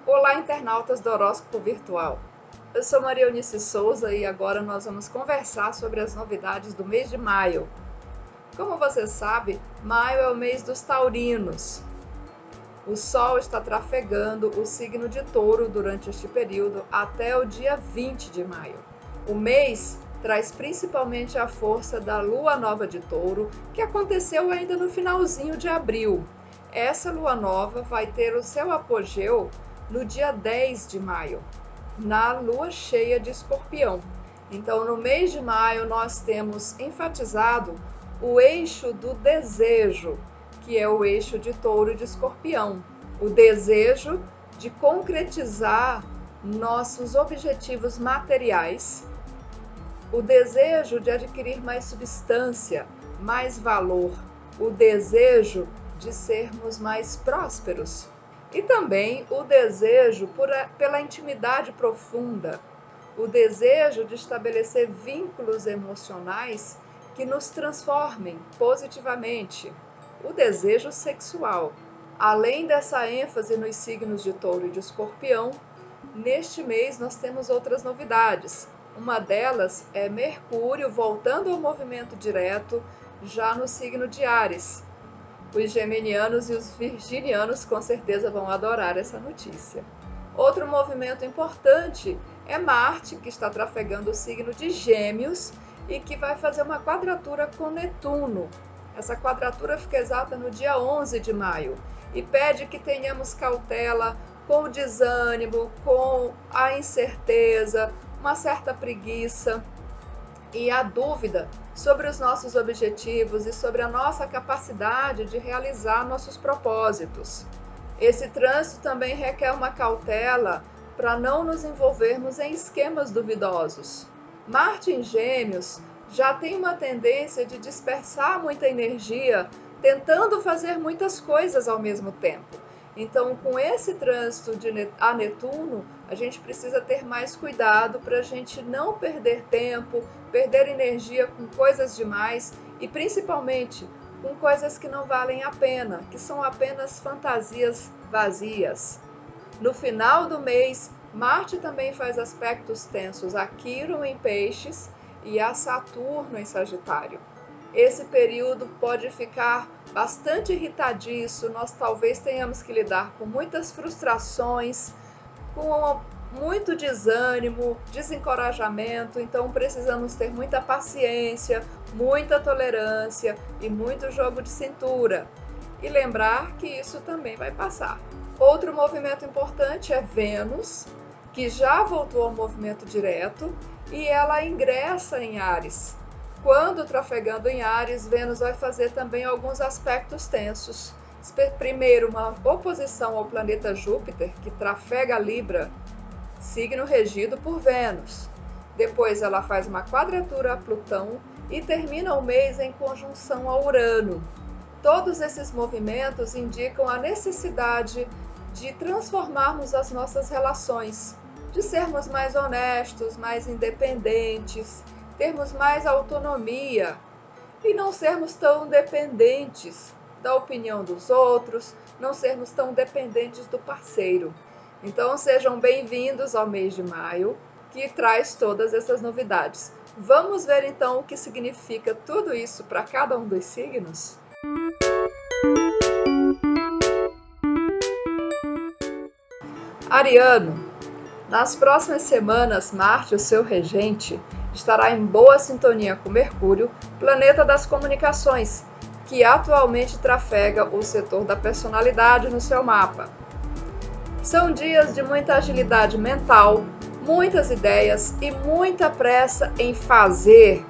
Olá, internautas do Horóscopo Virtual. Eu sou Maria Eunice Souza e agora nós vamos conversar sobre as novidades do mês de maio. Como você sabe, maio é o mês dos taurinos. O Sol está trafegando o signo de Touro durante este período até o dia 20 de maio. O mês traz principalmente a força da Lua Nova de Touro, que aconteceu ainda no finalzinho de abril. Essa Lua Nova vai ter o seu apogeu no dia 10 de maio, na Lua Cheia de Escorpião. Então, no mês de maio, nós temos enfatizado o eixo do desejo, que é o eixo de Touro e de Escorpião. O desejo de concretizar nossos objetivos materiais, o desejo de adquirir mais substância, mais valor, o desejo de sermos mais prósperos. E também o desejo pela intimidade profunda, o desejo de estabelecer vínculos emocionais que nos transformem positivamente, o desejo sexual. Além dessa ênfase nos signos de Touro e de Escorpião, neste mês nós temos outras novidades. Uma delas é Mercúrio voltando ao movimento direto já no signo de Áries. Os geminianos e os virginianos com certeza vão adorar essa notícia. Outro movimento importante é Marte, que está trafegando o signo de Gêmeos e que vai fazer uma quadratura com Netuno. Essa quadratura fica exata no dia 11 de maio e pede que tenhamos cautela com o desânimo, com a incerteza, uma certa preguiça e a dúvida sobre os nossos objetivos e sobre a nossa capacidade de realizar nossos propósitos. Esse trânsito também requer uma cautela para não nos envolvermos em esquemas duvidosos. Marte em Gêmeos já tem uma tendência de dispersar muita energia, tentando fazer muitas coisas ao mesmo tempo. Então, com esse trânsito a Netuno, a gente precisa ter mais cuidado para a gente não perder tempo, perder energia com coisas demais e principalmente com coisas que não valem a pena, que são apenas fantasias vazias. No final do mês, Marte também faz aspectos tensos a Quirón em Peixes e a Saturno em Sagitário. Esse período pode ficar bastante irritadiço, nós talvez tenhamos que lidar com muitas frustrações, com muito desânimo, desencorajamento, então precisamos ter muita paciência, muita tolerância e muito jogo de cintura. E lembrar que isso também vai passar. Outro movimento importante é Vênus, que já voltou ao movimento direto e ela ingressa em Áries. Quando trafegando em Áries, Vênus vai fazer também alguns aspectos tensos. Primeiro, uma oposição ao planeta Júpiter, que trafega Libra, signo regido por Vênus. Depois ela faz uma quadratura a Plutão e termina o mês em conjunção a Urano. Todos esses movimentos indicam a necessidade de transformarmos as nossas relações, de sermos mais honestos, mais independentes, termos mais autonomia e não sermos tão dependentes da opinião dos outros, não sermos tão dependentes do parceiro. Então sejam bem-vindos ao mês de maio, que traz todas essas novidades. Vamos ver então o que significa tudo isso para cada um dos signos? Ariano, nas próximas semanas, Marte, o seu regente, estará em boa sintonia com Mercúrio, planeta das comunicações, que atualmente trafega o setor da personalidade no seu mapa. São dias de muita agilidade mental, muitas ideias e muita pressa em fazer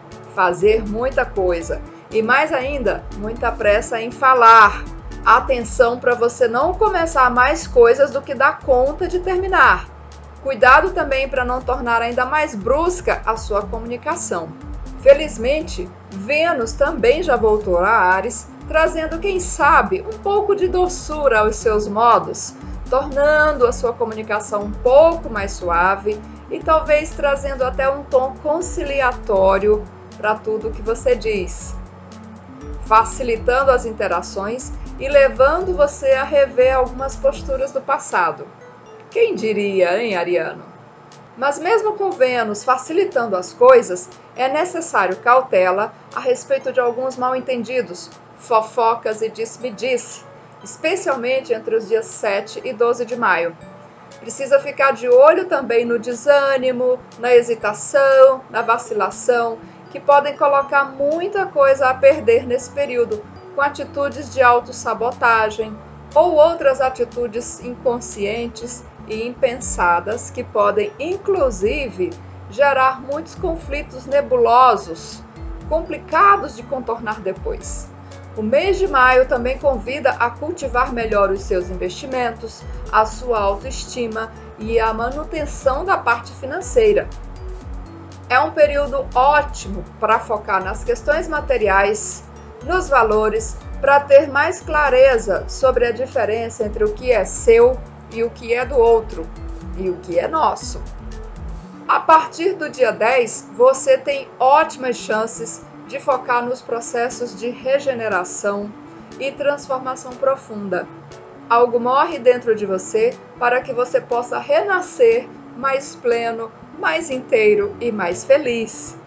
muita coisa. E mais ainda, muita pressa em falar. Atenção para você não começar mais coisas do que dá conta de terminar. Cuidado também para não tornar ainda mais brusca a sua comunicação. Felizmente, Vênus também já voltou a Áries, trazendo, quem sabe, um pouco de doçura aos seus modos, tornando a sua comunicação um pouco mais suave e talvez trazendo até um tom conciliatório para tudo que você diz. facilitando as interações e levando você a rever algumas posturas do passado. Quem diria, hein, Ariano? Mas mesmo com Vênus facilitando as coisas, é necessário cautela a respeito de alguns mal-entendidos, fofocas e disse-me-disse, especialmente entre os dias 7 e 12 de maio. Precisa ficar de olho também no desânimo, na hesitação, na vacilação, que podem colocar muita coisa a perder nesse período, com atitudes de autossabotagem ou outras atitudes inconscientes e impensadas que podem, inclusive, gerar muitos conflitos nebulosos, complicados de contornar depois. O mês de maio também convida a cultivar melhor os seus investimentos, a sua autoestima e a manutenção da parte financeira. É um período ótimo para focar nas questões materiais, nos valores, para ter mais clareza sobre a diferença entre o que é seu e o que é do outro, e o que é nosso. A partir do dia 10, você tem ótimas chances de focar nos processos de regeneração e transformação profunda. Algo morre dentro de você para que você possa renascer mais pleno, mais inteiro e mais feliz.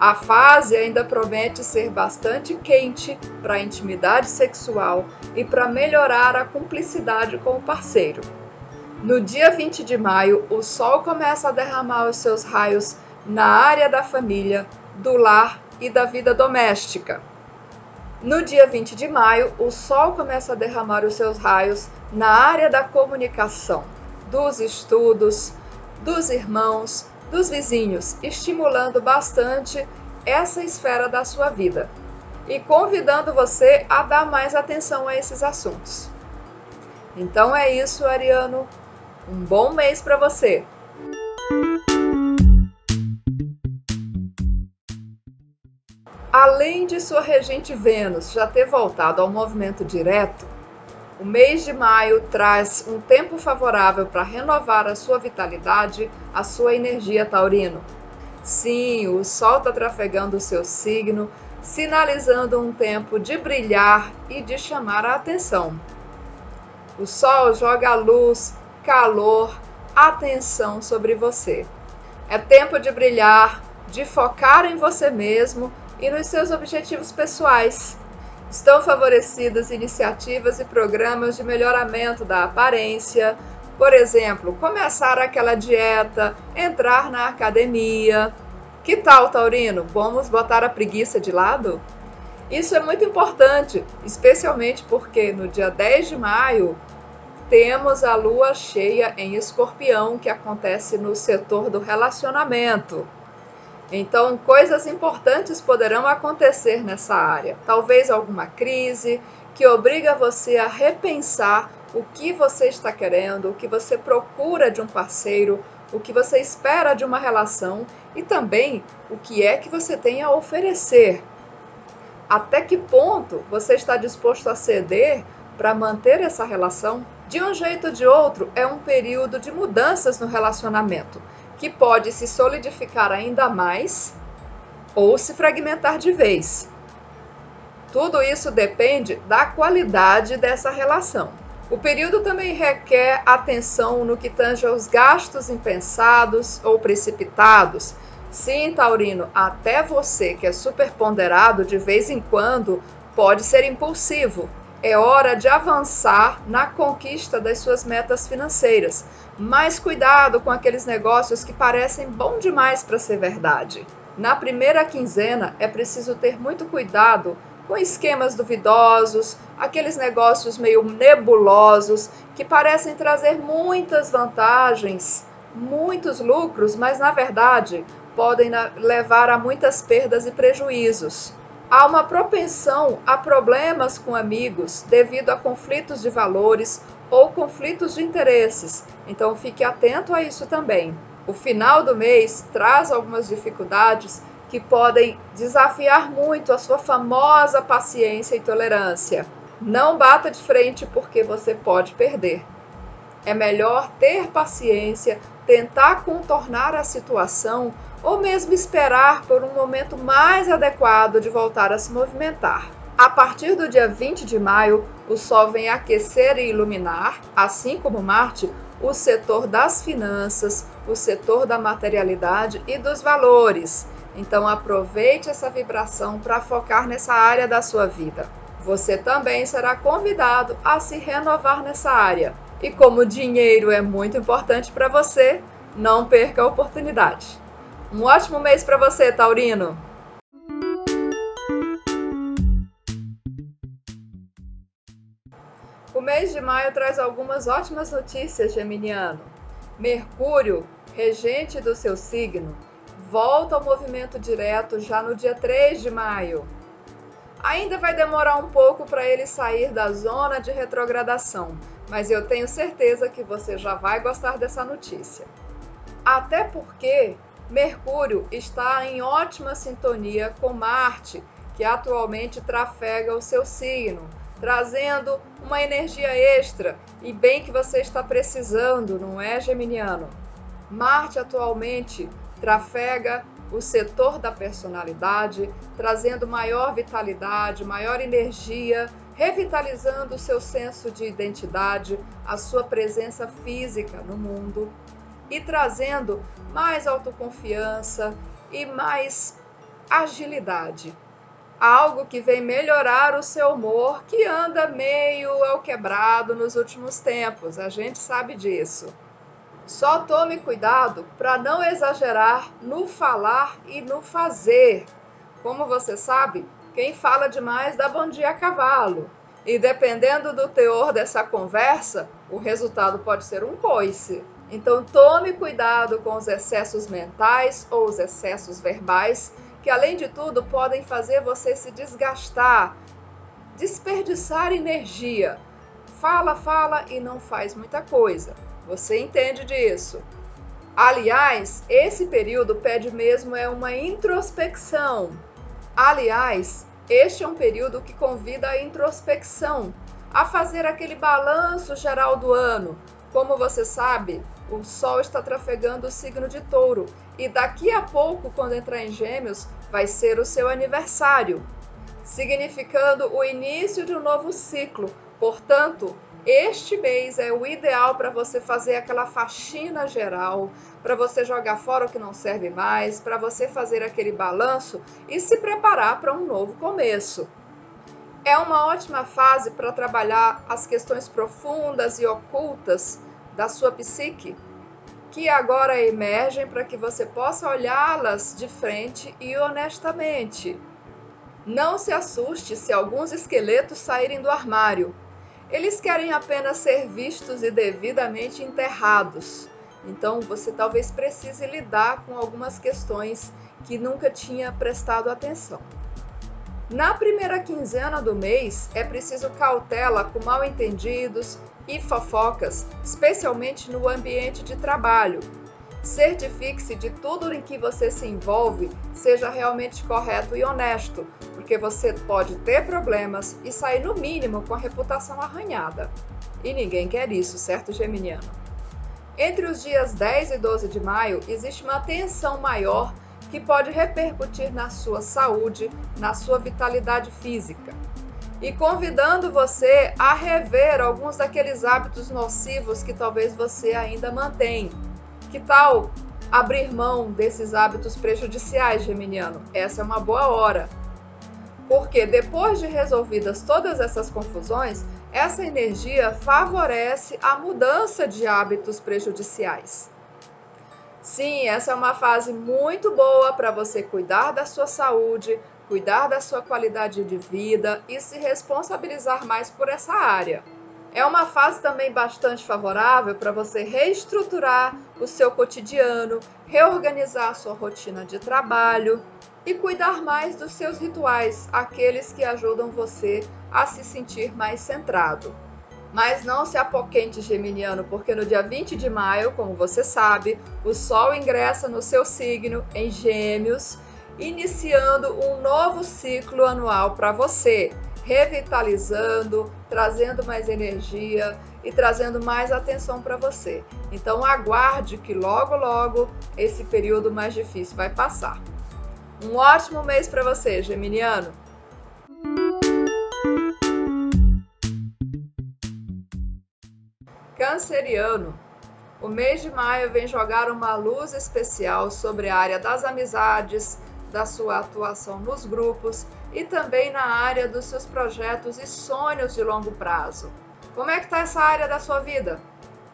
A fase ainda promete ser bastante quente para a intimidade sexual e para melhorar a cumplicidade com o parceiro. No dia 20 de maio, o Sol começa a derramar os seus raios na área da família, do lar e da vida doméstica. No dia 20 de maio, o Sol começa a derramar os seus raios na área da comunicação, dos estudos, dos irmãos, dos vizinhos, estimulando bastante essa esfera da sua vida e convidando você a dar mais atenção a esses assuntos. Então é isso, Ariano. Um bom mês para você! Além de sua regente Vênus já ter voltado ao movimento direto, o mês de maio traz um tempo favorável para renovar a sua vitalidade, a sua energia, taurino. Sim, o Sol está trafegando o seu signo, sinalizando um tempo de brilhar e de chamar a atenção. O Sol joga luz, calor, atenção sobre você. É tempo de brilhar, de focar em você mesmo e nos seus objetivos pessoais. Estão favorecidas iniciativas e programas de melhoramento da aparência, por exemplo, começar aquela dieta, entrar na academia. Que tal, taurino? Vamos botar a preguiça de lado? Isso é muito importante, especialmente porque no dia 10 de maio temos a lua cheia em Escorpião, que acontece no setor do relacionamento. Então, coisas importantes poderão acontecer nessa área. Talvez alguma crise que obriga você a repensar o que você está querendo, o que você procura de um parceiro, o que você espera de uma relação e também o que é que você tem a oferecer. Até que ponto você está disposto a ceder para manter essa relação? De um jeito ou de outro, é um período de mudanças no relacionamento, que pode se solidificar ainda mais ou se fragmentar de vez. Tudo isso depende da qualidade dessa relação. O período também requer atenção no que tange aos gastos impensados ou precipitados. Sim, taurino, até você que é superponderado de vez em quando pode ser impulsivo. É hora de avançar na conquista das suas metas financeiras. Mas cuidado com aqueles negócios que parecem bom demais para ser verdade. Na primeira quinzena é preciso ter muito cuidado com esquemas duvidosos, aqueles negócios meio nebulosos que parecem trazer muitas vantagens, muitos lucros, mas na verdade podem levar a muitas perdas e prejuízos. Há uma propensão a problemas com amigos devido a conflitos de valores ou conflitos de interesses, então fique atento a isso também. O final do mês traz algumas dificuldades que podem desafiar muito a sua famosa paciência e tolerância. Não bata de frente porque você pode perder. É melhor ter paciência, tentar contornar a situação ou mesmo esperar por um momento mais adequado de voltar a se movimentar. A partir do dia 20 de maio, o Sol vem aquecer e iluminar, assim como Marte, o setor das finanças, o setor da materialidade e dos valores. Então aproveite essa vibração para focar nessa área da sua vida. Você também será convidado a se renovar nessa área. E como o dinheiro é muito importante para você, não perca a oportunidade. Um ótimo mês para você, Taurino! O mês de maio traz algumas ótimas notícias, geminiano. Mercúrio, regente do seu signo, volta ao movimento direto já no dia 3 de maio. Ainda vai demorar um pouco para ele sair da zona de retrogradação, mas eu tenho certeza que você já vai gostar dessa notícia. Até porque Mercúrio está em ótima sintonia com Marte, que atualmente trafega o seu signo, trazendo uma energia extra e bem que você está precisando, não é, geminiano? Marte atualmente trafega o setor da personalidade, trazendo maior vitalidade, maior energia, revitalizando o seu senso de identidade, a sua presença física no mundo e trazendo mais autoconfiança e mais agilidade. Algo que vem melhorar o seu humor, que anda meio ao quebrado nos últimos tempos, a gente sabe disso. Só tome cuidado para não exagerar no falar e no fazer. Como você sabe, quem fala demais dá bom dia a cavalo. E dependendo do teor dessa conversa, o resultado pode ser um coice. Então tome cuidado com os excessos mentais ou os excessos verbais, que além de tudo podem fazer você se desgastar, desperdiçar energia. Fala e não faz muita coisa. Você entende disso? Aliás, esse período pede mesmo uma introspecção. Aliás, este é um período que convida à introspecção, a fazer aquele balanço geral do ano. Como você sabe, o Sol está trafegando o signo de Touro e daqui a pouco, quando entrar em Gêmeos, vai ser o seu aniversário, significando o início de um novo ciclo. Portanto, este mês é o ideal para você fazer aquela faxina geral, para você jogar fora o que não serve mais, para você fazer aquele balanço e se preparar para um novo começo. É uma ótima fase para trabalhar as questões profundas e ocultas da sua psique, que agora emergem para que você possa olhá-las de frente e honestamente. Não se assuste se alguns esqueletos saírem do armário. Eles querem apenas ser vistos e devidamente enterrados. Então você talvez precise lidar com algumas questões que nunca tinha prestado atenção. Na primeira quinzena do mês, é preciso cautela com mal-entendidos e fofocas, especialmente no ambiente de trabalho. Certifique-se de tudo em que você se envolve seja realmente correto e honesto, porque você pode ter problemas e sair no mínimo com a reputação arranhada. E ninguém quer isso, certo, geminiano? Entre os dias 10 e 12 de maio, existe uma tensão maior que pode repercutir na sua saúde, na sua vitalidade física. E convidando você a rever alguns daqueles hábitos nocivos que talvez você ainda mantém. Que tal abrir mão desses hábitos prejudiciais, geminiano? Essa é uma boa hora. Porque depois de resolvidas todas essas confusões, essa energia favorece a mudança de hábitos prejudiciais. Sim, essa é uma fase muito boa para você cuidar da sua saúde, cuidar da sua qualidade de vida e se responsabilizar mais por essa área. É uma fase também bastante favorável para você reestruturar o seu cotidiano, reorganizar a sua rotina de trabalho e cuidar mais dos seus rituais, aqueles que ajudam você a se sentir mais centrado. Mas não se apoquente, geminiano, porque no dia 20 de maio, como você sabe, o Sol ingressa no seu signo em Gêmeos, iniciando um novo ciclo anual para você, revitalizando, trazendo mais energia e trazendo mais atenção para você. Então aguarde que logo, logo esse período mais difícil vai passar. Um ótimo mês para você, geminiano! Canceriano, o mês de maio vem jogar uma luz especial sobre a área das amizades, da sua atuação nos grupos e também na área dos seus projetos e sonhos de longo prazo. Como é que está essa área da sua vida?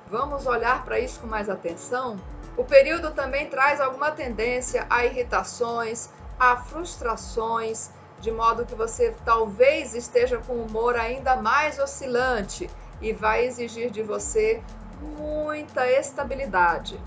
Vamos olhar para isso com mais atenção? O período também traz alguma tendência a irritações, a frustrações, de modo que você talvez esteja com o humor ainda mais oscilante e vai exigir de você muita estabilidade.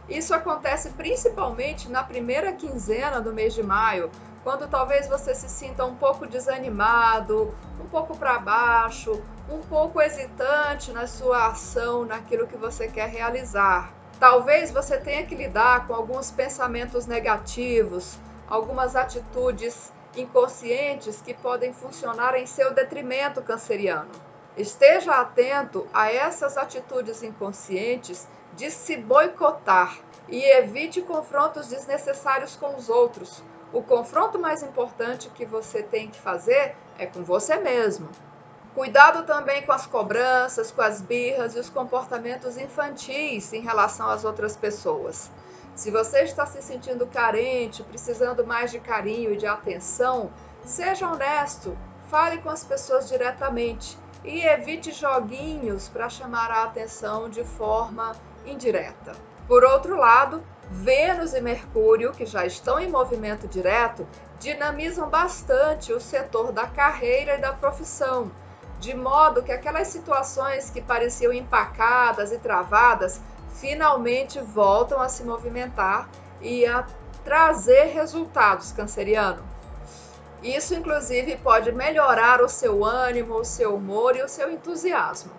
Isso acontece principalmente na primeira quinzena do mês de maio, quando talvez você se sinta um pouco desanimado, um pouco para baixo, um pouco hesitante na sua ação, naquilo que você quer realizar. Talvez você tenha que lidar com alguns pensamentos negativos, algumas atitudes inconscientes que podem funcionar em seu detrimento, canceriano. Esteja atento a essas atitudes inconscientes de se boicotar e evite confrontos desnecessários com os outros. O confronto mais importante que você tem que fazer é com você mesmo. Cuidado também com as cobranças, com as birras e os comportamentos infantis em relação às outras pessoas. Se você está se sentindo carente, precisando mais de carinho e de atenção, seja honesto, fale com as pessoas diretamente e evite joguinhos para chamar a atenção de forma indireta. Por outro lado, Vênus e Mercúrio, que já estão em movimento direto, dinamizam bastante o setor da carreira e da profissão, de modo que aquelas situações que pareciam empacadas e travadas finalmente voltam a se movimentar e a trazer resultados, canceriano. Isso, inclusive, pode melhorar o seu ânimo, o seu humor e o seu entusiasmo.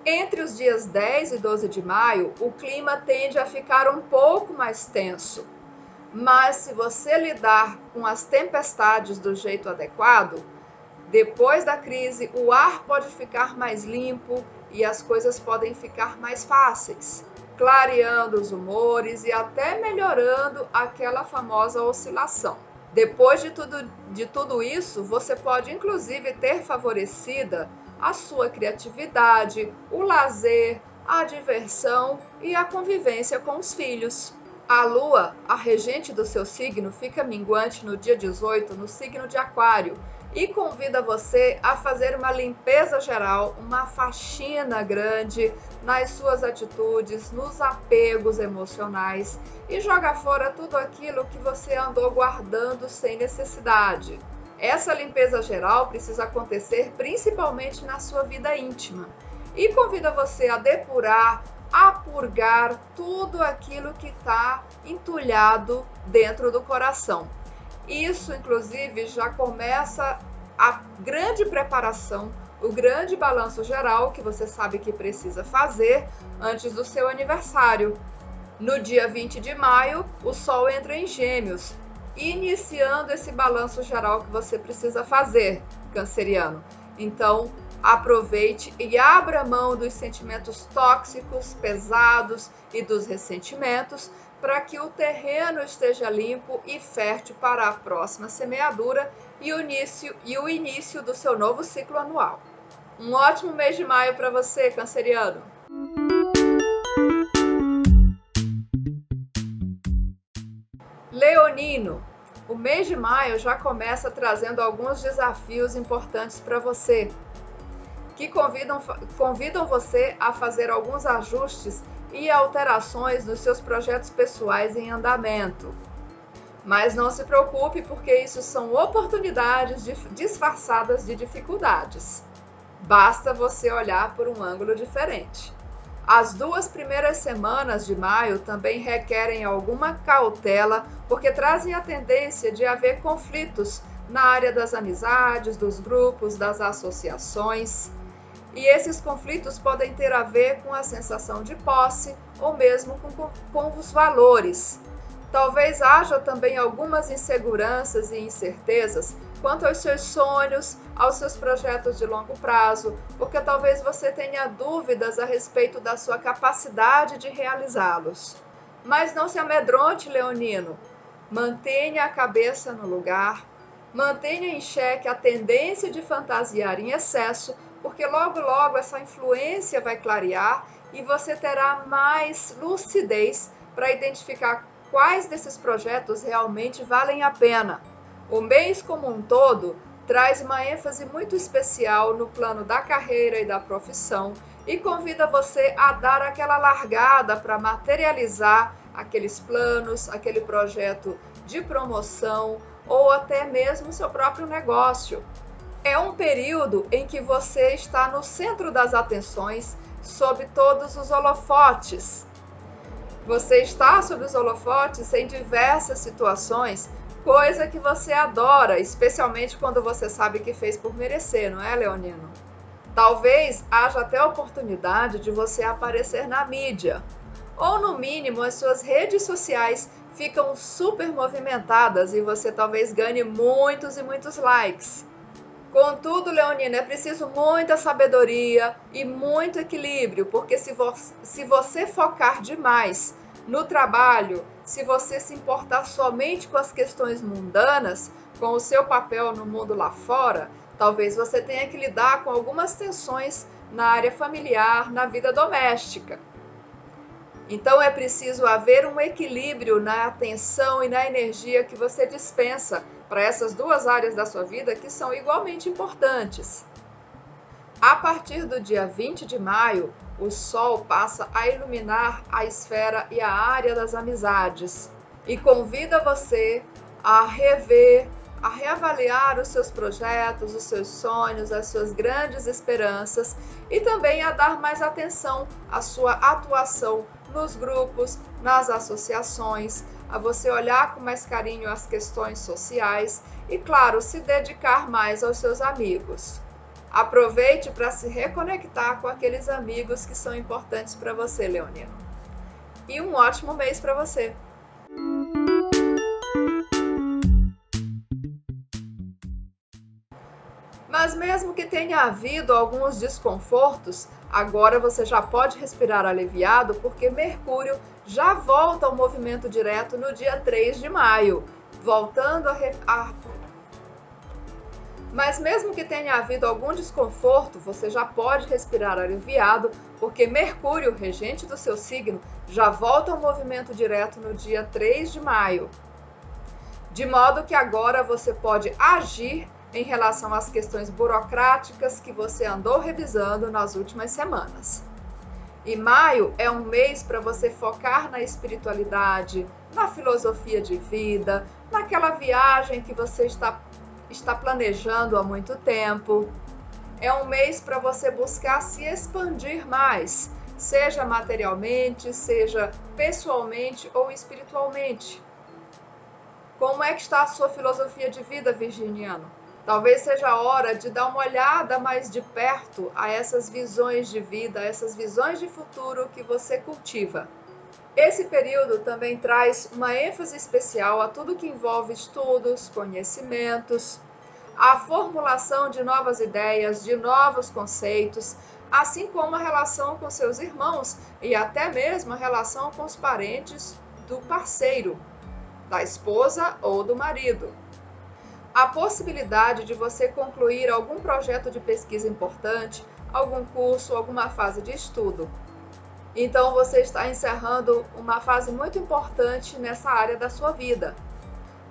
Entre os dias 10 e 12 de maio, o clima tende a ficar um pouco mais tenso. Mas se você lidar com as tempestades do jeito adequado, depois da crise, o ar pode ficar mais limpo e as coisas podem ficar mais fáceis, clareando os humores e até melhorando aquela famosa oscilação. Depois de tudo isso, você pode inclusive ter favorecida a sua criatividade, o lazer, a diversão e a convivência com os filhos. A Lua, a regente do seu signo, fica minguante no dia 18 no signo de Aquário e convida você a fazer uma limpeza geral, uma faxina grande nas suas atitudes, nos apegos emocionais e joga fora tudo aquilo que você andou guardando sem necessidade. Essa limpeza geral precisa acontecer principalmente na sua vida íntima e convida você a depurar, a purgar tudo aquilo que está entulhado dentro do coração. Isso, inclusive, já começa a grande preparação, o grande balanço geral que você sabe que precisa fazer antes do seu aniversário. No dia 20 de maio, o Sol entra em Gêmeos, iniciando esse balanço geral que você precisa fazer, canceriano. Então, aproveite e abra mão dos sentimentos tóxicos, pesados e dos ressentimentos para que o terreno esteja limpo e fértil para a próxima semeadura e o início do seu novo ciclo anual. Um ótimo mês de maio para você, canceriano! Leonino, o mês de maio já começa trazendo alguns desafios importantes para você, que convidam você a fazer alguns ajustes e alterações nos seus projetos pessoais em andamento. Mas não se preocupe, porque isso são oportunidades disfarçadas de dificuldades. Basta você olhar por um ângulo diferente. As 2 primeiras semanas de maio também requerem alguma cautela, porque trazem a tendência de haver conflitos na área das amizades, dos grupos, das associações. E esses conflitos podem ter a ver com a sensação de posse ou mesmo com os valores. Talvez haja também algumas inseguranças e incertezas quanto aos seus sonhos, aos seus projetos de longo prazo, porque talvez você tenha dúvidas a respeito da sua capacidade de realizá-los. Mas não se amedronte, leonino. Mantenha a cabeça no lugar, Mantenha em xeque a tendência de fantasiar em excesso, porque logo logo essa influência vai clarear e você terá mais lucidez para identificar quais desses projetos realmente valem a pena. O mês como um todo traz uma ênfase muito especial no plano da carreira e da profissão e convida você a dar aquela largada para materializar aqueles planos, aquele projeto de promoção ou até mesmo seu próprio negócio. É um período em que você está no centro das atenções, sob todos os holofotes. Você está sob os holofotes em diversas situações, coisa que você adora, especialmente quando você sabe que fez por merecer, não é, leonino? Talvez haja até a oportunidade de você aparecer na mídia, ou no mínimo as suas redes sociais ficam super movimentadas e você talvez ganhe muitos e muitos likes. Contudo, leonino, é preciso muita sabedoria e muito equilíbrio, porque se você focar demais no trabalho, se você se importar somente com as questões mundanas, com o seu papel no mundo lá fora, talvez você tenha que lidar com algumas tensões na área familiar, na vida doméstica. Então é preciso haver um equilíbrio na atenção e na energia que você dispensa para essas duas áreas da sua vida que são igualmente importantes. A partir do dia 20 de maio, o Sol passa a iluminar a esfera e a área das amizades e convida você a rever, a reavaliar os seus projetos, os seus sonhos, as suas grandes esperanças e também a dar mais atenção à sua atuação nos grupos, nas associações, a você olhar com mais carinho as questões sociais e, claro, se dedicar mais aos seus amigos. Aproveite para se reconectar com aqueles amigos que são importantes para você, leonino. E um ótimo mês para você! Mas mesmo que tenha havido alguns desconfortos, agora você já pode respirar aliviado porque Mercúrio já volta ao movimento direto no dia 3 de maio, voltando Mas mesmo que tenha havido algum desconforto, você já pode respirar aliviado porque Mercúrio, regente do seu signo, já volta ao movimento direto no dia 3 de maio. De modo que agora você pode agir em relação às questões burocráticas que você andou revisando nas últimas semanas. E maio é um mês para você focar na espiritualidade, na filosofia de vida, naquela viagem que você está planejando há muito tempo. É um mês para você buscar se expandir mais, seja materialmente, seja pessoalmente ou espiritualmente. Como é que está a sua filosofia de vida, virginiano? Talvez seja a hora de dar uma olhada mais de perto a essas visões de vida, a essas visões de futuro que você cultiva. Esse período também traz uma ênfase especial a tudo que envolve estudos, conhecimentos, a formulação de novas ideias, de novos conceitos, assim como a relação com seus irmãos e até mesmo a relação com os parentes do parceiro, da esposa ou do marido. A possibilidade de você concluir algum projeto de pesquisa importante, algum curso, alguma fase de estudo. Então você está encerrando uma fase muito importante nessa área da sua vida.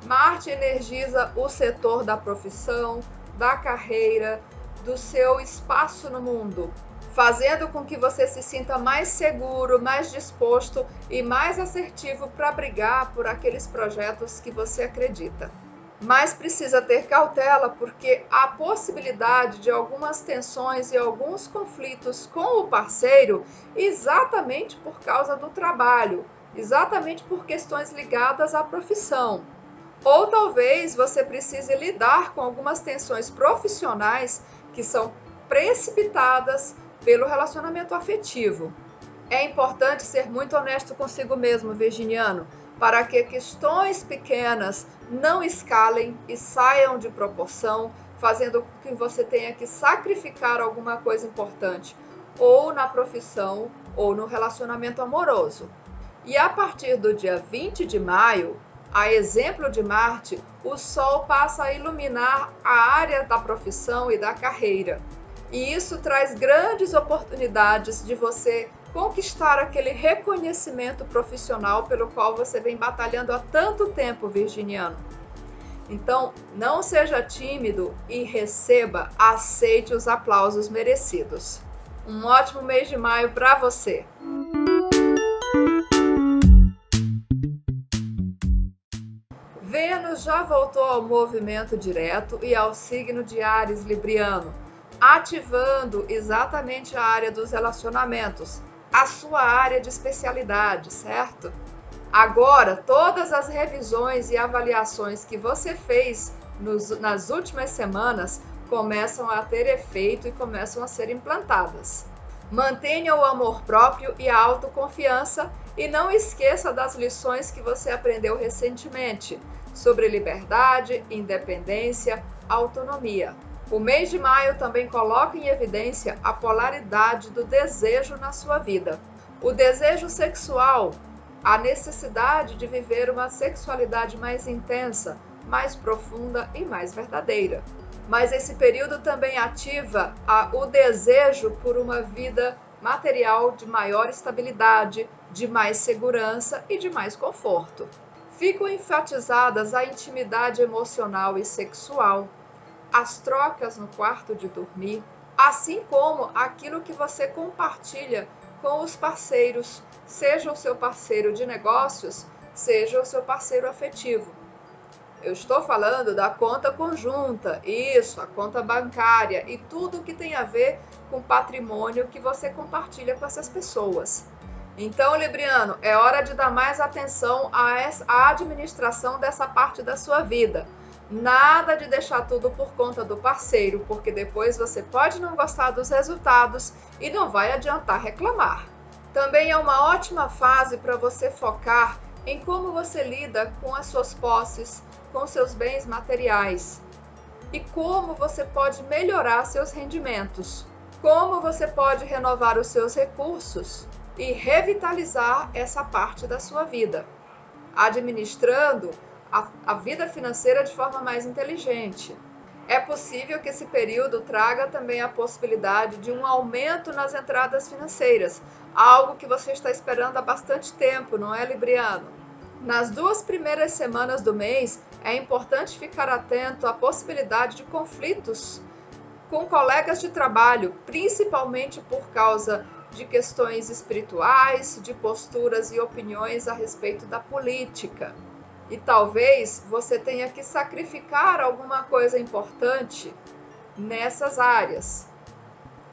Marte energiza o setor da profissão, da carreira, do seu espaço no mundo, fazendo com que você se sinta mais seguro, mais disposto e mais assertivo para brigar por aqueles projetos que você acredita. Mas precisa ter cautela porque há possibilidade de algumas tensões e alguns conflitos com o parceiro exatamente por causa do trabalho, exatamente por questões ligadas à profissão. Ou talvez você precise lidar com algumas tensões profissionais que são precipitadas pelo relacionamento afetivo. É importante ser muito honesto consigo mesmo, virginiano, para que questões pequenas não escalem e saiam de proporção, fazendo com que você tenha que sacrificar alguma coisa importante, ou na profissão, ou no relacionamento amoroso. E a partir do dia 20 de maio, A exemplo de Marte, o Sol passa a iluminar a área da profissão e da carreira. E isso traz grandes oportunidades de você conquistar aquele reconhecimento profissional pelo qual você vem batalhando há tanto tempo, virginiano. Então, não seja tímido e aceite os aplausos merecidos. Um ótimo mês de maio para você! Vênus já voltou ao movimento direto e ao signo de Áries libriano, ativando exatamente a área dos relacionamentos, a sua área de especialidade, certo? Agora, todas as revisões e avaliações que você fez nas últimas semanas começam a ter efeito e começam a ser implantadas. Mantenha o amor próprio e a autoconfiança e não esqueça das lições que você aprendeu recentemente sobre liberdade, independência, autonomia. O mês de maio também coloca em evidência a polaridade do desejo na sua vida. O desejo sexual, a necessidade de viver uma sexualidade mais intensa, mais profunda e mais verdadeira. Mas esse período também ativa o desejo por uma vida material de maior estabilidade, de mais segurança e de mais conforto. Ficam enfatizadas a intimidade emocional e sexual, as trocas no quarto de dormir, assim como aquilo que você compartilha com os parceiros, seja o seu parceiro de negócios, seja o seu parceiro afetivo. Eu estou falando da conta conjunta, isso, a conta bancária e tudo que tem a ver com patrimônio que você compartilha com essas pessoas. Então, libriano, é hora de dar mais atenção à administração dessa parte da sua vida. Nada de deixar tudo por conta do parceiro, porque depois você pode não gostar dos resultados e não vai adiantar reclamar. Também é uma ótima fase para você focar em como você lida com as suas posses, com seus bens materiais e como você pode melhorar seus rendimentos, como você pode renovar os seus recursos e revitalizar essa parte da sua vida, administrando a vida financeira de forma mais inteligente. É possível que esse período traga também a possibilidade de um aumento nas entradas financeiras, algo que você está esperando há bastante tempo, não é, libriano? Nas 2 primeiras semanas do mês, é importante ficar atento à possibilidade de conflitos com colegas de trabalho, principalmente por causa de questões espirituais, de posturas e opiniões a respeito da política. E talvez você tenha que sacrificar alguma coisa importante nessas áreas,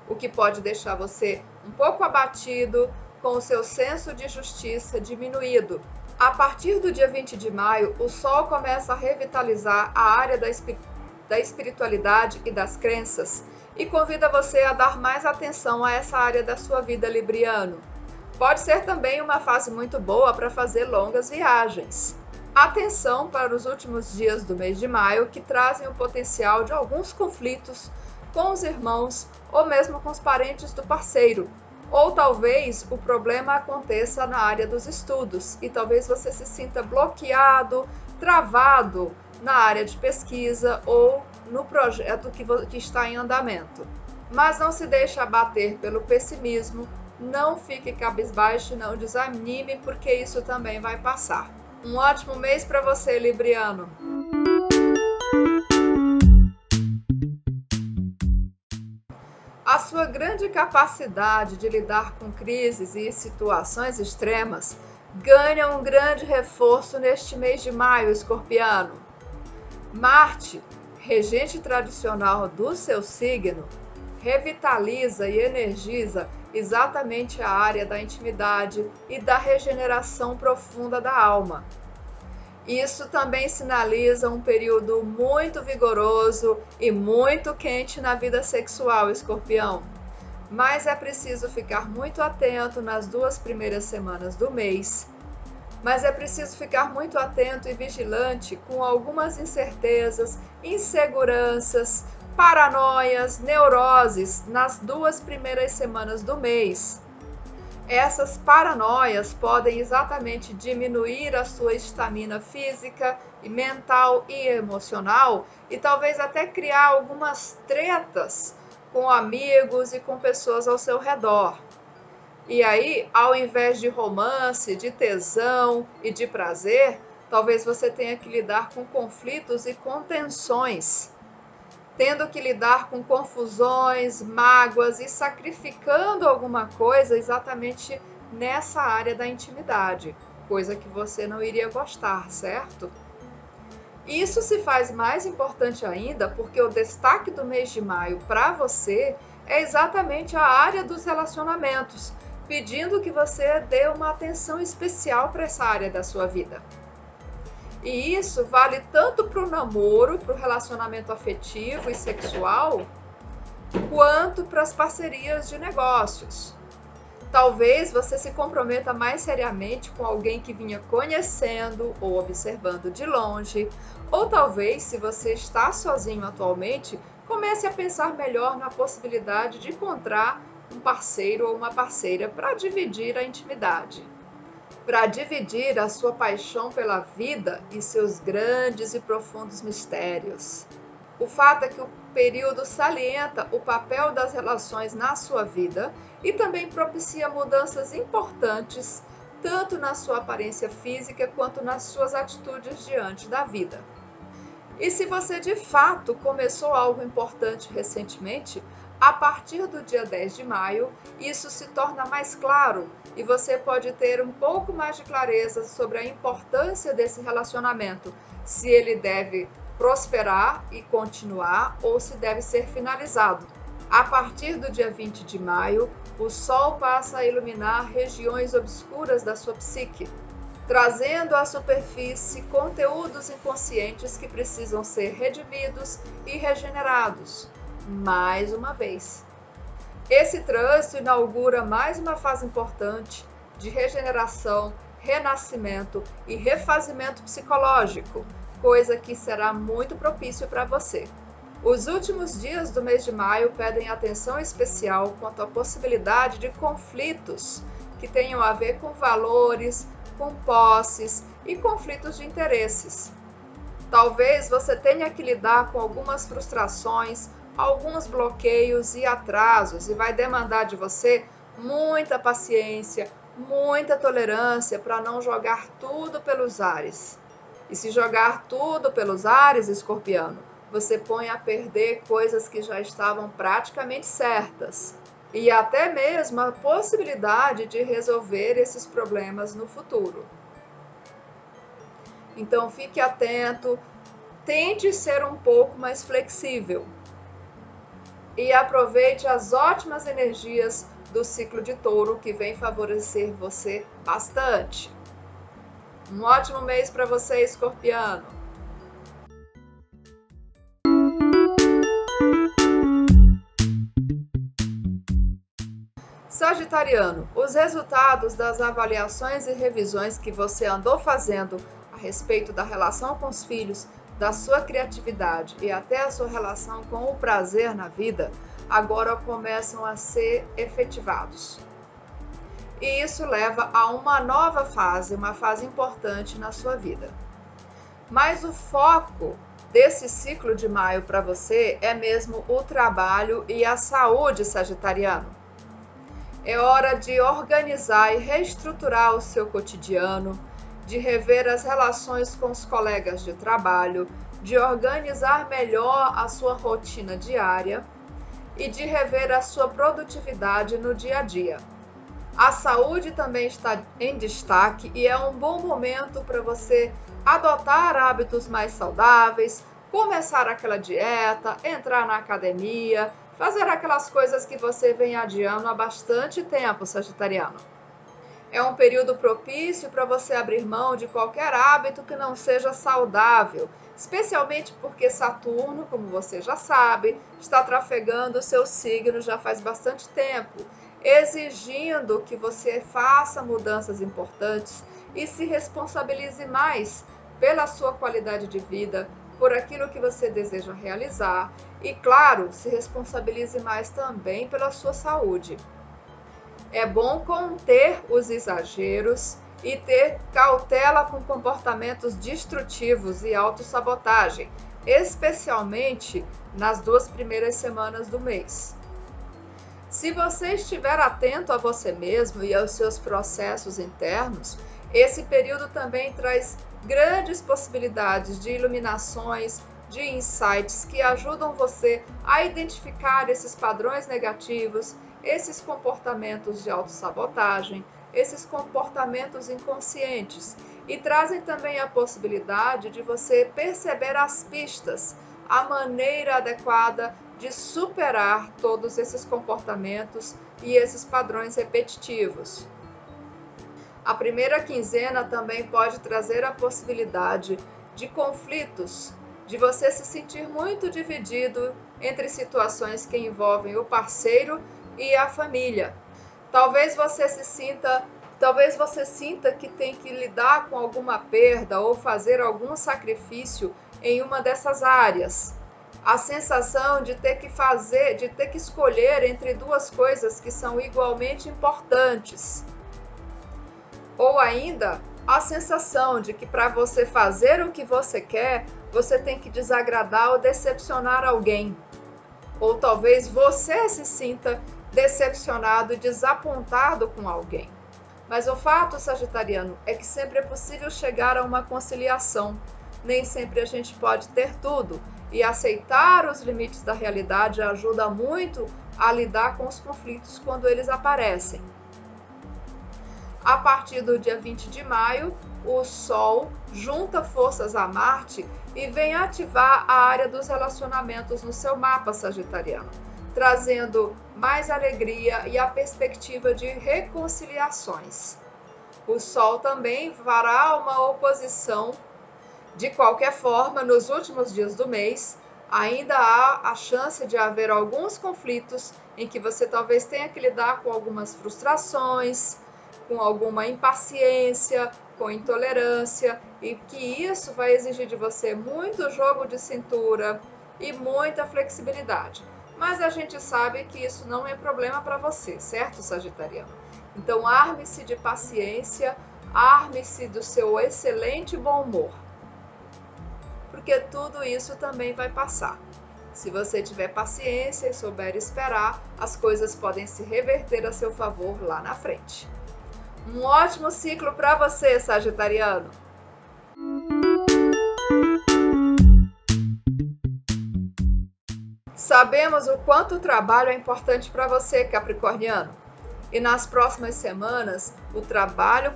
o que pode deixar você um pouco abatido, com o seu senso de justiça diminuído. A partir do dia 20 de maio, o Sol começa a revitalizar a área da espiritualidade e das crenças e convida você a dar mais atenção a essa área da sua vida, libriano. Pode ser também uma fase muito boa para fazer longas viagens. Atenção para os últimos dias do mês de maio, que trazem o potencial de alguns conflitos com os irmãos ou mesmo com os parentes do parceiro. Ou talvez o problema aconteça na área dos estudos e talvez você se sinta bloqueado, travado na área de pesquisa ou no projeto que está em andamento. Mas não se deixe abater pelo pessimismo, não fique cabisbaixo, não desanime, porque isso também vai passar. Um ótimo mês para você, libriano! A sua grande capacidade de lidar com crises e situações extremas ganha um grande reforço neste mês de maio, escorpiano. Marte, regente tradicional do seu signo, revitaliza e energiza exatamente a área da intimidade e da regeneração profunda da alma. Isso também sinaliza um período muito vigoroso e muito quente na vida sexual, escorpião. Mas é preciso ficar muito atento nas 2 primeiras semanas do mês. Mas é preciso ficar muito atento e vigilante com algumas incertezas, inseguranças, paranoias, neuroses nas 2 primeiras semanas do mês. Essas paranoias podem exatamente diminuir a sua estamina física, e mental e emocional, e talvez até criar algumas tretas com amigos e com pessoas ao seu redor. E aí, ao invés de romance, de tesão e de prazer, talvez você tenha que lidar com conflitos e com tensões, tendo que lidar com confusões, mágoas e sacrificando alguma coisa exatamente nessa área da intimidade, coisa que você não iria gostar, certo? Isso se faz mais importante ainda porque o destaque do mês de maio para você é exatamente a área dos relacionamentos, pedindo que você dê uma atenção especial para essa área da sua vida. E isso vale tanto para o namoro, para o relacionamento afetivo e sexual, quanto para as parcerias de negócios. Talvez você se comprometa mais seriamente com alguém que vinha conhecendo ou observando de longe, ou talvez, se você está sozinho atualmente, comece a pensar melhor na possibilidade de encontrar um parceiro ou uma parceira para dividir a intimidade, para dividir a sua paixão pela vida e seus grandes e profundos mistérios. O fato é que o período salienta o papel das relações na sua vida e também propicia mudanças importantes, tanto na sua aparência física quanto nas suas atitudes diante da vida. E se você de fato começou algo importante recentemente, a partir do dia 10 de maio, isso se torna mais claro e você pode ter um pouco mais de clareza sobre a importância desse relacionamento, se ele deve prosperar e continuar ou se deve ser finalizado. A partir do dia 20 de maio, o Sol passa a iluminar regiões obscuras da sua psique, trazendo à superfície conteúdos inconscientes que precisam ser redimidos e regenerados, mais uma vez. Esse trânsito inaugura mais uma fase importante de regeneração, renascimento e refazimento psicológico, coisa que será muito propício para você. Os últimos dias do mês de maio pedem atenção especial quanto à possibilidade de conflitos que tenham a ver com valores, com posses e conflitos de interesses. Talvez você tenha que lidar com algumas frustrações, alguns bloqueios e atrasos e vai demandar de você muita paciência, muita tolerância para não jogar tudo pelos ares. E se jogar tudo pelos ares, escorpiano, você põe a perder coisas que já estavam praticamente certas. E até mesmo a possibilidade de resolver esses problemas no futuro. Então fique atento, tente ser um pouco mais flexível. E aproveite as ótimas energias do ciclo de Touro que vem favorecer você bastante. Um ótimo mês para você, escorpiano! Sagitariano, os resultados das avaliações e revisões que você andou fazendo a respeito da relação com os filhos, da sua criatividade e até a sua relação com o prazer na vida, agora começam a ser efetivados. E isso leva a uma nova fase, uma fase importante na sua vida. Mas o foco desse ciclo de maio para você é mesmo o trabalho e a saúde, sagitariano. É hora de organizar e reestruturar o seu cotidiano, de rever as relações com os colegas de trabalho, de organizar melhor a sua rotina diária e de rever a sua produtividade no dia a dia. A saúde também está em destaque e é um bom momento para você adotar hábitos mais saudáveis, começar aquela dieta, entrar na academia, fazer aquelas coisas que você vem adiando há bastante tempo, sagitariano. É um período propício para você abrir mão de qualquer hábito que não seja saudável, especialmente porque Saturno, como você já sabe, está trafegando o seu signo já faz bastante tempo, exigindo que você faça mudanças importantes e se responsabilize mais pela sua qualidade de vida, por aquilo que você deseja realizar e, claro, se responsabilize mais também pela sua saúde. É bom conter os exageros e ter cautela com comportamentos destrutivos e autossabotagem, especialmente nas 2 primeiras semanas do mês. Se você estiver atento a você mesmo e aos seus processos internos, esse período também traz grandes possibilidades de iluminações, de insights que ajudam você a identificar esses padrões negativos, esses comportamentos de autossabotagem, esses comportamentos inconscientes, e trazem também a possibilidade de você perceber as pistas, a maneira adequada de superar todos esses comportamentos e esses padrões repetitivos. A primeira quinzena também pode trazer a possibilidade de conflitos, de você se sentir muito dividido entre situações que envolvem o parceiro e a família. Talvez você sinta que tem que lidar com alguma perda ou fazer algum sacrifício em uma dessas áreas. A sensação de ter que escolher entre 2 coisas que são igualmente importantes. Ou ainda, a sensação de que para você fazer o que você quer, você tem que desagradar ou decepcionar alguém. Ou talvez você se sinta decepcionado e desapontado com alguém. Mas o fato, sagitariano, é que sempre é possível chegar a uma conciliação. Nem sempre a gente pode ter tudo, e aceitar os limites da realidade ajuda muito a lidar com os conflitos quando eles aparecem. A partir do dia 20 de maio, o Sol junta forças a Marte e vem ativar a área dos relacionamentos no seu mapa sagitariano, trazendo mais alegria e a perspectiva de reconciliações. O Sol também fará uma oposição. De qualquer forma, nos últimos dias do mês, ainda há a chance de haver alguns conflitos em que você talvez tenha que lidar com algumas frustrações, com alguma impaciência, com intolerância, e que isso vai exigir de você muito jogo de cintura e muita flexibilidade. Mas a gente sabe que isso não é problema para você, certo, sagitariano? Então, arme-se de paciência, arme-se do seu excelente bom humor, porque tudo isso também vai passar. Se você tiver paciência e souber esperar, as coisas podem se reverter a seu favor lá na frente. Um ótimo ciclo para você, sagitariano! Sabemos o quanto o trabalho é importante para você, capricorniano. E nas próximas semanas, o trabalho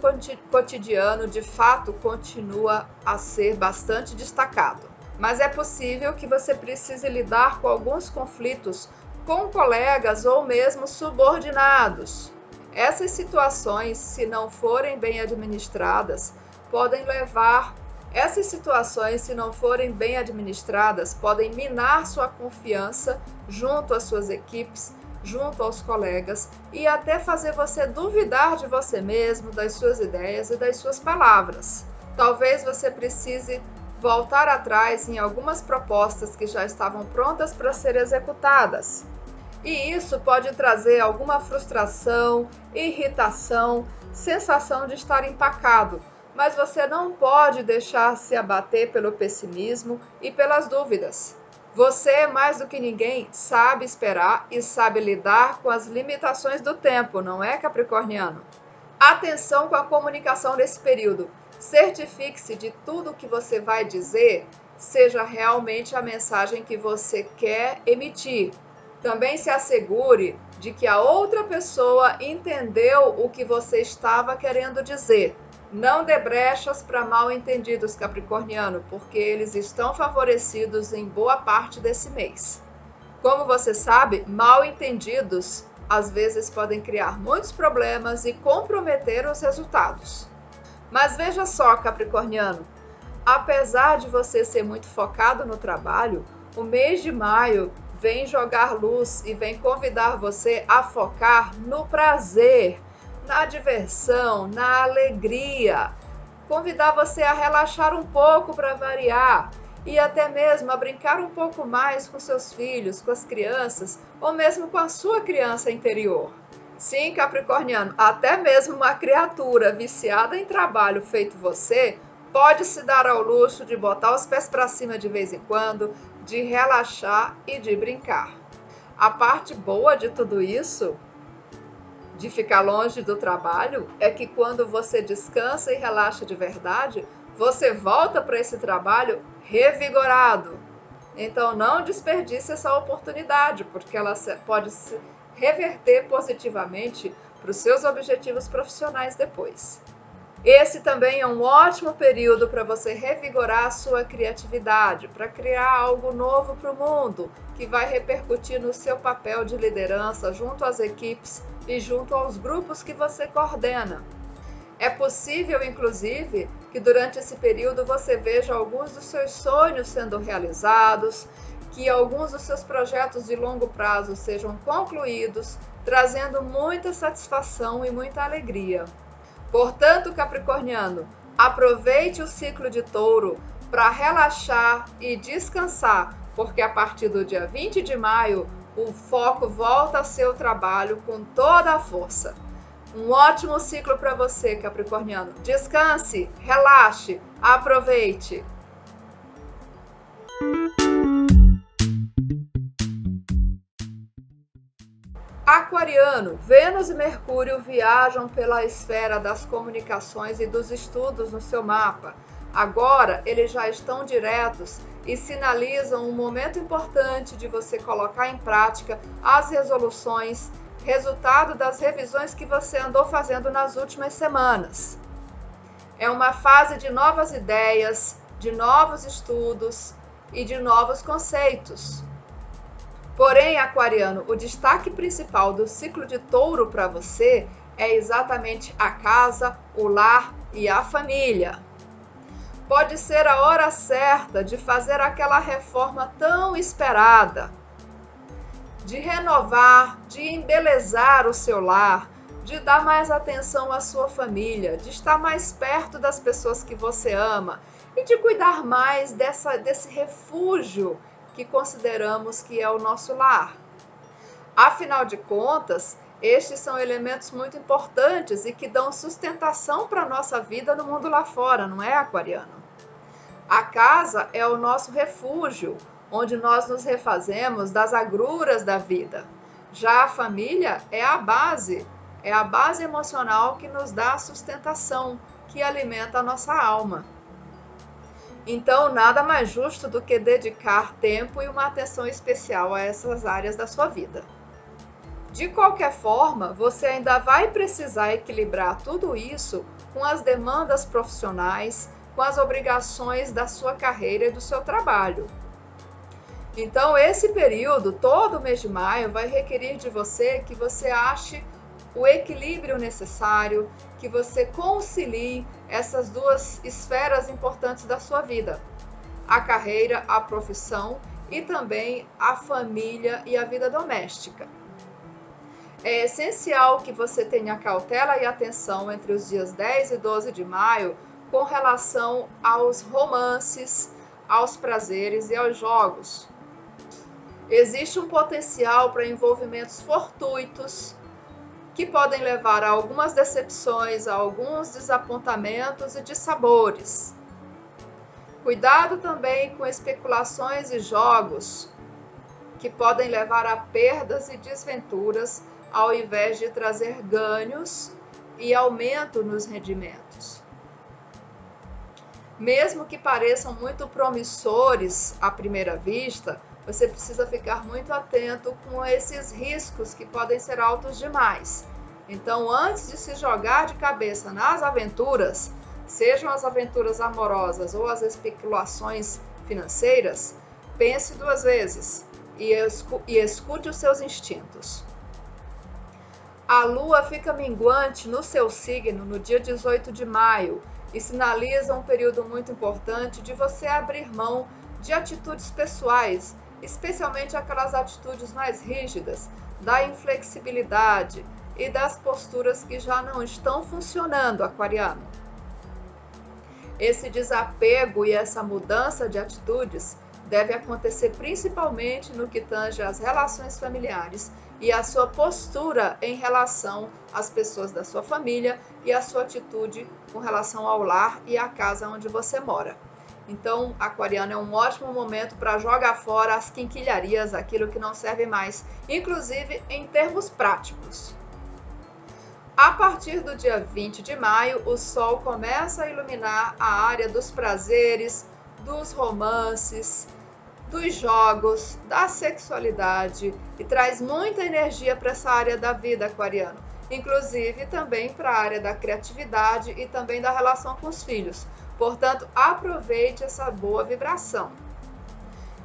cotidiano de fato continua a ser bastante destacado. Mas é possível que você precise lidar com alguns conflitos com colegas ou mesmo subordinados. Essas situações, se não forem bem administradas, podem minar sua confiança junto às suas equipes, junto aos colegas, e até fazer você duvidar de você mesmo, das suas ideias e das suas palavras. Talvez você precise voltar atrás em algumas propostas que já estavam prontas para ser executadas. E isso pode trazer alguma frustração, irritação, sensação de estar empacado, mas você não pode deixar se abater pelo pessimismo e pelas dúvidas. Você, mais do que ninguém, sabe esperar e sabe lidar com as limitações do tempo, não é, capricorniano? Atenção com a comunicação nesse período. Certifique-se de tudo o que você vai dizer seja realmente a mensagem que você quer emitir. Também se assegure de que a outra pessoa entendeu o que você estava querendo dizer. Não dê brechas para mal-entendidos, capricorniano, porque eles estão favorecidos em boa parte desse mês. Como você sabe, mal-entendidos às vezes podem criar muitos problemas e comprometer os resultados. Mas veja só, capricorniano, apesar de você ser muito focado no trabalho, o mês de maio vem jogar luz e vem convidar você a focar no prazer, na diversão, na alegria. Convidar você a relaxar um pouco para variar e até mesmo a brincar um pouco mais com seus filhos, com as crianças ou mesmo com a sua criança interior. Sim, capricorniano, até mesmo uma criatura viciada em trabalho feito você pode se dar ao luxo de botar os pés para cima de vez em quando, de relaxar e de brincar. A parte boa de tudo isso, de ficar longe do trabalho, é que quando você descansa e relaxa de verdade, você volta para esse trabalho revigorado. Então não desperdice essa oportunidade, porque ela pode se reverter positivamente para os seus objetivos profissionais depois. Esse também é um ótimo período para você revigorar a sua criatividade, para criar algo novo para o mundo, que vai repercutir no seu papel de liderança junto às equipes e junto aos grupos que você coordena. É possível, inclusive, que durante esse período você veja alguns dos seus sonhos sendo realizados, que alguns dos seus projetos de longo prazo sejam concluídos, trazendo muita satisfação e muita alegria. Portanto, capricorniano, aproveite o ciclo de touro para relaxar e descansar, porque a partir do dia 20 de maio, o foco volta ao seu trabalho com toda a força. Um ótimo ciclo para você, capricorniano. Descanse, relaxe, aproveite. Aquariano, Vênus e Mercúrio viajam pela esfera das comunicações e dos estudos no seu mapa. Agora, eles já estão diretos e sinalizam um momento importante de você colocar em prática as resoluções, resultado das revisões que você andou fazendo nas últimas semanas. É uma fase de novas ideias, de novos estudos e de novos conceitos. Porém, aquariano, o destaque principal do ciclo de touro para você é exatamente a casa, o lar e a família. Pode ser a hora certa de fazer aquela reforma tão esperada, de renovar, de embelezar o seu lar, de dar mais atenção à sua família, de estar mais perto das pessoas que você ama e de cuidar mais desse refúgio que consideramos que é o nosso lar. Afinal de contas, estes são elementos muito importantes e que dão sustentação para a nossa vida no mundo lá fora, não é, aquariano? A casa é o nosso refúgio, onde nós nos refazemos das agruras da vida. Já a família é a base emocional que nos dá a sustentação, que alimenta a nossa alma. Então, nada mais justo do que dedicar tempo e uma atenção especial a essas áreas da sua vida. De qualquer forma, você ainda vai precisar equilibrar tudo isso com as demandas profissionais, com as obrigações da sua carreira e do seu trabalho. Então, esse período, todo o mês de maio, vai requerir de você que você ache o equilíbrio necessário, que você concilie essas duas esferas importantes da sua vida: a carreira, a profissão e também a família e a vida doméstica. É essencial que você tenha cautela e atenção entre os dias 10 e 12 de maio com relação aos romances, aos prazeres e aos jogos. Existe um potencial para envolvimentos fortuitos, que podem levar a algumas decepções, a alguns desapontamentos e dissabores. Cuidado também com especulações e jogos, que podem levar a perdas e desventuras, ao invés de trazer ganhos e aumento nos rendimentos. Mesmo que pareçam muito promissores à primeira vista, você precisa ficar muito atento com esses riscos que podem ser altos demais. Então, antes de se jogar de cabeça nas aventuras, sejam as aventuras amorosas ou as especulações financeiras, pense duas vezes e escute os seus instintos. A Lua fica minguante no seu signo no dia 18 de maio e sinaliza um período muito importante de você abrir mão de atitudes pessoais, especialmente aquelas atitudes mais rígidas, da inflexibilidade e das posturas que já não estão funcionando, aquariano. Esse desapego e essa mudança de atitudes deve acontecer principalmente no que tange às relações familiares e a sua postura em relação às pessoas da sua família e a sua atitude com relação ao lar e à casa onde você mora. Então, aquariano, é um ótimo momento para jogar fora as quinquilharias, aquilo que não serve mais, inclusive em termos práticos. A partir do dia 20 de maio, o Sol começa a iluminar a área dos prazeres, dos romances, dos jogos, da sexualidade e traz muita energia para essa área da vida, aquariano, inclusive também para a área da criatividade e também da relação com os filhos. Portanto, aproveite essa boa vibração.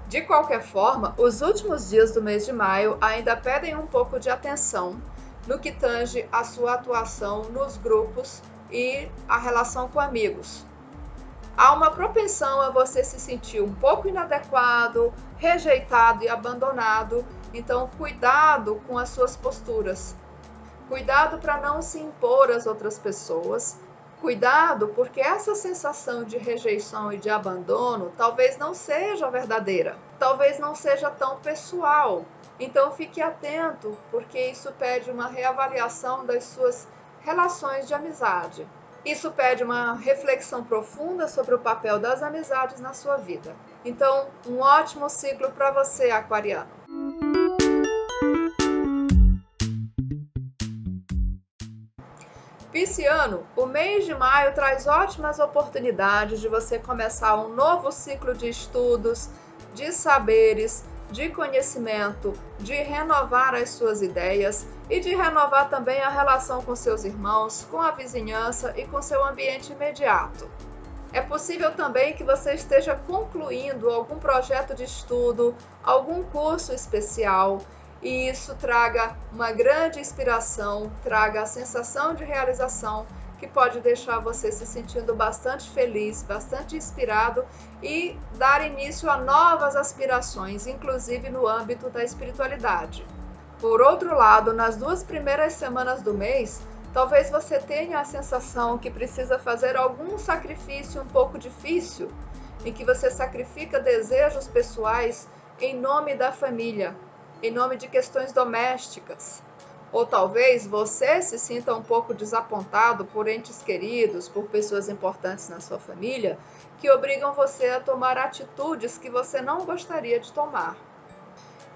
De qualquer forma, os últimos dias do mês de maio ainda pedem um pouco de atenção no que tange a sua atuação nos grupos e a relação com amigos. Há uma propensão a você se sentir um pouco inadequado, rejeitado e abandonado, então cuidado com as suas posturas. Cuidado para não se impor às outras pessoas. Cuidado porque essa sensação de rejeição e de abandono talvez não seja verdadeira, talvez não seja tão pessoal. Então fique atento, porque isso pede uma reavaliação das suas relações de amizade. Isso pede uma reflexão profunda sobre o papel das amizades na sua vida. Então, um ótimo ciclo para você, aquariano. Pisciano, o mês de maio traz ótimas oportunidades de você começar um novo ciclo de estudos, de saberes, de conhecimento, de renovar as suas ideias e de renovar também a relação com seus irmãos, com a vizinhança e com seu ambiente imediato. É possível também que você esteja concluindo algum projeto de estudo, algum curso especial, e isso traga uma grande inspiração, traga a sensação de realização que pode deixar você se sentindo bastante feliz, bastante inspirado e dar início a novas aspirações, inclusive no âmbito da espiritualidade. Por outro lado, nas 2 primeiras semanas do mês, talvez você tenha a sensação que precisa fazer algum sacrifício um pouco difícil, em que você sacrifica desejos pessoais em nome da família, em nome de questões domésticas. Ou talvez você se sinta um pouco desapontado por entes queridos, por pessoas importantes na sua família, que obrigam você a tomar atitudes que você não gostaria de tomar.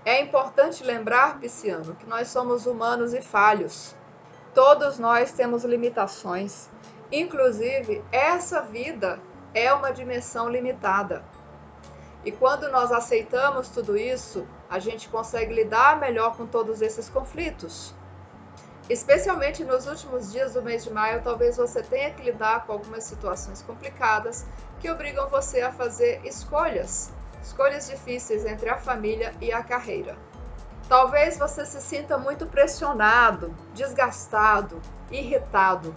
É importante lembrar, Pisciano, que nós somos humanos e falhos. Todos nós temos limitações. Inclusive, essa vida é uma dimensão limitada. E quando nós aceitamos tudo isso, a gente consegue lidar melhor com todos esses conflitos. Especialmente nos últimos dias do mês de maio, talvez você tenha que lidar com algumas situações complicadas que obrigam você a fazer escolhas difíceis entre a família e a carreira. Talvez você se sinta muito pressionado, desgastado, irritado.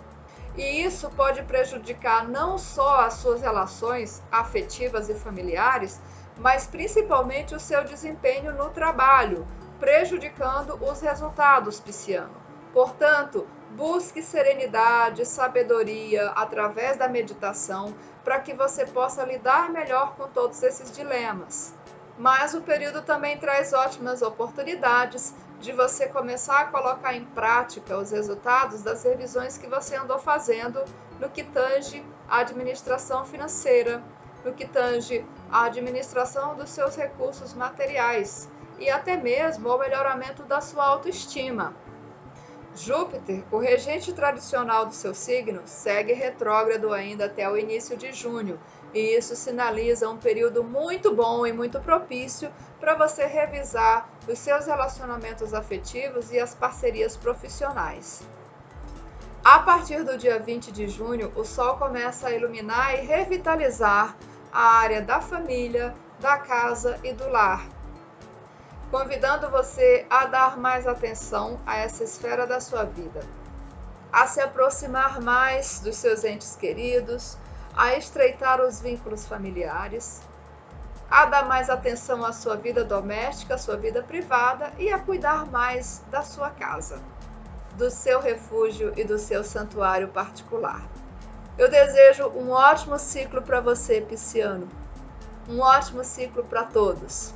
E isso pode prejudicar não só as suas relações afetivas e familiares, mas principalmente o seu desempenho no trabalho, prejudicando os resultados, Pisciano. Portanto, busque serenidade, sabedoria através da meditação para que você possa lidar melhor com todos esses dilemas. Mas o período também traz ótimas oportunidades de você começar a colocar em prática os resultados das revisões que você andou fazendo no que tange a administração financeira, no que tange a administração dos seus recursos materiais e até mesmo ao melhoramento da sua autoestima. Júpiter, o regente tradicional do seu signo, segue retrógrado ainda até o início de junho, e isso sinaliza um período muito bom e muito propício para você revisar os seus relacionamentos afetivos e as parcerias profissionais. A partir do dia 20 de junho, o Sol começa a iluminar e revitalizar a área da família, da casa e do lar, convidando você a dar mais atenção a essa esfera da sua vida, a se aproximar mais dos seus entes queridos, a estreitar os vínculos familiares, a dar mais atenção à sua vida doméstica, à sua vida privada e a cuidar mais da sua casa, do seu refúgio e do seu santuário particular. Eu desejo um ótimo ciclo para você, Pisciano. Um ótimo ciclo para todos!